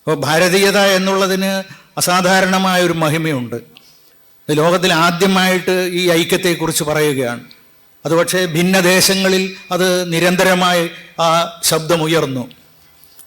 അപ്പോൾ ഭാരതീയത എന്നുള്ളതിന് അസാധാരണമായൊരു മഹിമയുണ്ട്. ലോകത്തിൽ ആദ്യമായിട്ട് ഈ ഐക്യത്തെക്കുറിച്ച് പറയുകയാണ്. അത് പക്ഷേ ഭിന്നദേശങ്ങളിൽ അത് നിരന്തരമായി ആ ശബ്ദമുയർന്നു.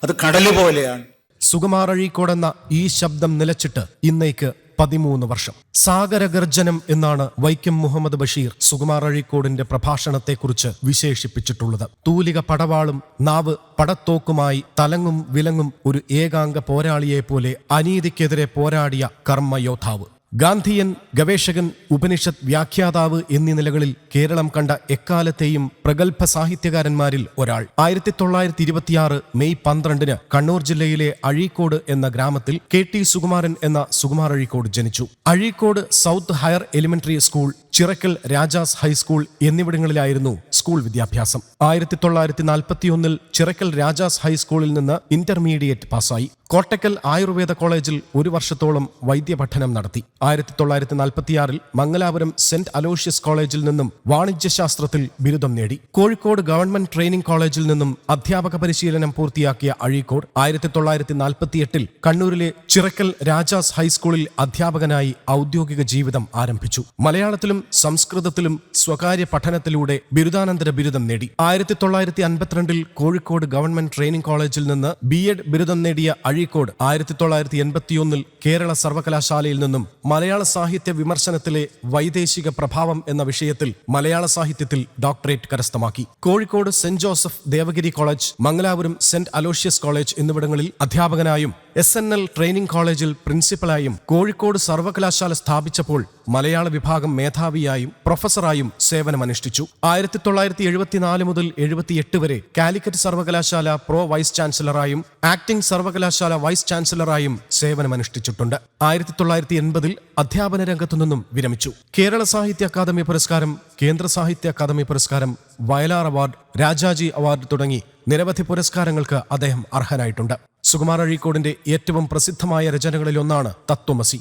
അത് കടല് പോലെയാണ്. സുകുമാർ അഴീക്കോടെന്ന ഈ ശബ്ദം നിലച്ചിട്ട് ഇന്നേക്ക് 13 വർഷം. സാഗരഗർജനം എന്നാണ് വൈക്കം മുഹമ്മദ് ബഷീർ സുകുമാർ അഴീക്കോടിന്റെ പ്രഭാഷണത്തെക്കുറിച്ച് വിശേഷിപ്പിച്ചിട്ടുള്ളത്. തൂലിക പടവാളും നാവ് പടത്തോക്കുമായി തലങ്ങും വിലങ്ങും ഒരു ഏകാംഗ പോരാളിയെപ്പോലെ അനീതിക്കെതിരെ പോരാടിയ കർമ്മയോദ്ധാവ്. ഗാന്ധിയൻ, ഗവേഷകൻ, ഉപനിഷത്ത് വ്യാഖ്യാതാവ് എന്നീ നിലകളിൽ കേരളം കണ്ട എക്കാലത്തെയും പ്രഗത്ഭ സാഹിത്യകാരന്മാരിൽ ഒരാൾ. 1926 മെയ് 12 കണ്ണൂർ ജില്ലയിലെ അഴീക്കോട് എന്ന ഗ്രാമത്തിൽ KT സുകുമാരൻ എന്ന സുകുമാർ അഴീക്കോട് ജനിച്ചു. Azhikode south higher elementary school, Chirakkal Rajas high school എന്നിവിടങ്ങളിലായിരുന്നു സ്കൂൾ വിദ്യാഭ്യാസം. 1941 ചിറക്കൽ രാജാസ് ഹൈസ്കൂളിൽ നിന്ന് ഇന്റർമീഡിയറ്റ് പാസ്സായി. കോട്ടക്കൽ ആയുർവേദ കോളേജിൽ 1 വർഷത്തോളം വൈദ്യപഠനം നടത്തി. 1946 മംഗലാപുരം സെന്റ് അലോഷ്യസ് കോളേജിൽ നിന്നും വാണിജ്യശാസ്ത്രത്തിൽ ബിരുദം നേടി. കോഴിക്കോട് ഗവൺമെന്റ് ട്രെയിനിംഗ് കോളേജിൽ നിന്നും അധ്യാപക പരിശീലനം പൂർത്തിയാക്കിയ അഴീക്കോട് 1948 കണ്ണൂരിലെ ചിറക്കൽ രാജാസ് ഹൈസ്കൂളിൽ അധ്യാപകനായി ഔദ്യോഗിക ജീവിതം ആരംഭിച്ചു. മലയാളത്തിലും സംസ്കൃതത്തിലും സ്വകാര്യ പഠനത്തിലൂടെ ബിരുദാനന്തര ബിരുദം നേടി. 1952 കോഴിക്കോട് ഗവൺമെന്റ് ട്രെയിനിംഗ് കോളേജിൽ നിന്ന് B.Ed ബിരുദം നേടിയ അഴീക്കോട് 1981 കേരള സർവകലാശാലയിൽ നിന്നും മലയാള സാഹിത്യ വിമർശനത്തിലെ വൈദേശിക പ്രഭാവം എന്ന വിഷയത്തിൽ മലയാള സാഹിത്യത്തിൽ ഡോക്ടറേറ്റ് കരസ്ഥമാക്കി. Kozhikode saint Joseph Devagiri college, Mangalapuram saint Aloysius college എന്നിവിടങ്ങളിൽ അധ്യാപകനായും SNL ട്രെയിനിംഗ് കോളേജിൽ പ്രിൻസിപ്പലായും കോഴിക്കോട് സർവകലാശാല സ്ഥാപിച്ചപ്പോൾ മലയാള വിഭാഗം മേധാവിയായും പ്രൊഫസറായും സേവനമനുഷ്ഠിച്ചു. 1974 മുതൽ 78 വരെ കാലിക്കറ്റ് സർവകലാശാല പ്രോ വൈസ് ചാൻസലറായും ആക്ടിംഗ് സർവകലാശാല വൈസ് ചാൻസലറായും സേവനമനുഷ്ഠിച്ചിട്ടുണ്ട്. 1980 അധ്യാപന രംഗത്തുനിന്നും വിരമിച്ചു. കേരള സാഹിത്യ അക്കാദമി പുരസ്കാരം, കേന്ദ്ര സാഹിത്യ അക്കാദമി പുരസ്കാരം, വയലാർ അവാർഡ്, രാജാജി അവാർഡ് തുടങ്ങി നിരവധി പുരസ്കാരങ്ങൾക്ക് അദ്ദേഹം അർഹനായിട്ടുണ്ട്. സുകുമാർ അഴീക്കോടിന്റെ ഏറ്റവും പ്രസിദ്ധമായ രചനകളിലൊന്നാണ് തത്വമസി.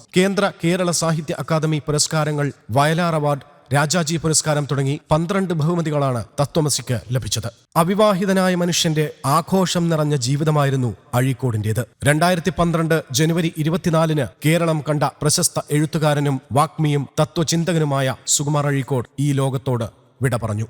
കേരള സാഹിത്യ അക്കാദമി പുരസ്കാരങ്ങൾ, വയലാർ അവാർഡ്, രാജാജി പുരസ്കാരം തുടങ്ങി 12 ബഹുമതികളാണ് തത്വമസിക്ക് ലഭിച്ചത്. അവിവാഹിതനായ മനുഷ്യന്റെ ആഘോഷം നിറഞ്ഞ ജീവിതമായിരുന്നു അഴീക്കോടിന്റേത്. 2012 ജനുവരി 24 കേരളം കണ്ട പ്രശസ്ത എഴുത്തുകാരനും വാഗ്മിയും തത്വചിന്തകനുമായ സുകുമാർ അഴീക്കോട് ഈ ലോകത്തോട് വിട പറഞ്ഞു.